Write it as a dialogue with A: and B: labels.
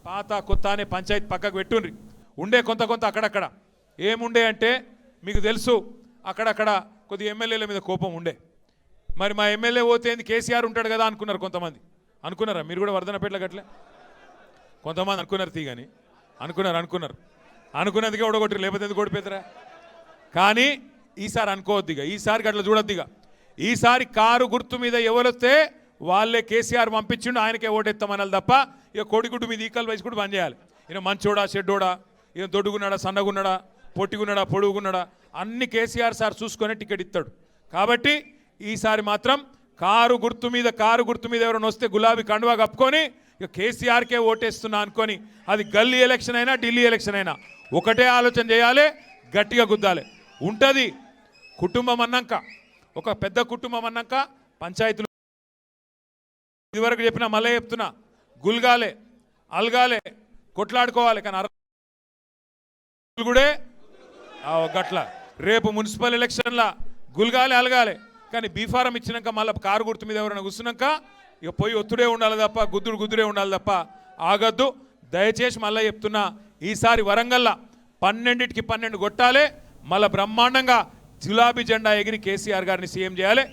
A: పాత కొత్త అనే పంచాయతీ పక్కకు పెట్టుండ్రి. ఉండే కొంత కొంత అక్కడక్కడ ఏముండే అంటే మీకు తెలుసు, అక్కడక్కడ కొద్ది ఎమ్మెల్యేల మీద కోపం ఉండే. మరి మా ఎమ్మెల్యే పోతే కేసీఆర్ ఉంటాడు కదా అనుకున్నారు కొంతమంది. అనుకున్నారా మీరు కూడా వర్ధనపేటలో గట్లే? కొంతమంది అనుకున్నారు తీగని అనుకున్నదిగా ఓడగొట్టి, లేకపోతే ఎందుకు ఓడిపోతారా? కానీ ఈసారి అనుకోవద్దిగా, ఈసారి గట్ల చూడొద్దిగా. ఈసారి కారు గుర్తు మీద ఎవరొస్తే వాళ్ళే కేసీఆర్ పంపించిండు, ఆయనకే ఓటెత్తామనాలి తప్ప ఇక కోడిగుడ్డు మీద ఈకలు వేసి కూడా బంద్ చేయాలి. ఈయన మంచోడా చెడ్డోడా, ఈయన దొడ్డుగున్నాడా సన్నగున్నాడా పొట్టిగున్నాడా పొడుగున్నాడా అన్ని కేసీఆర్ సార్ చూసుకొని టికెట్ ఇస్తాడు. కాబట్టి ఈసారి మాత్రం కారు గుర్తు మీద ఎవరైనా వస్తే గులాబీ కండువా కప్పుకొని ఇక కేసీఆర్కే ఓటేస్తున్నా అనుకొని, అది గల్లీ ఎలక్షన్ అయినా ఢిల్లీ ఎలక్షన్ అయినా ఒకటే ఆలోచన చేయాలి, గట్టిగా గుద్దాలి. ఉంటుంది కుటుంబం అన్నాక, ఒక పెద్ద కుటుంబం అన్నాక పంచాయతీలు ఇదివరకు చెప్పినా మళ్ళీ చెప్తున్నా, గుల్గాలే అల్గాలే కొట్లాడుకోవాలి. కానీ అరుగుడే గట్ల రేపు మున్సిపల్ ఎలక్షన్లా గుల్గాలే అలగాలే. కానీ బీఫారం ఇచ్చినాక మళ్ళీ కారు గుర్తు మీద ఎవరైనా కూర్చున్నాక ఇక పోయి ఒత్తుడే ఉండాలి తప్ప, గుద్దుడే ఉండాలి తప్ప ఆగద్దు. దయచేసి మళ్ళీ చెప్తున్నా, ఈసారి వరంగల్లా 12కి 12 కొట్టాలి. మళ్ళీ బ్రహ్మాండంగా గులాబీ జెండా ఎగిరి కేసీఆర్ గారిని సీఎం చేయాలి.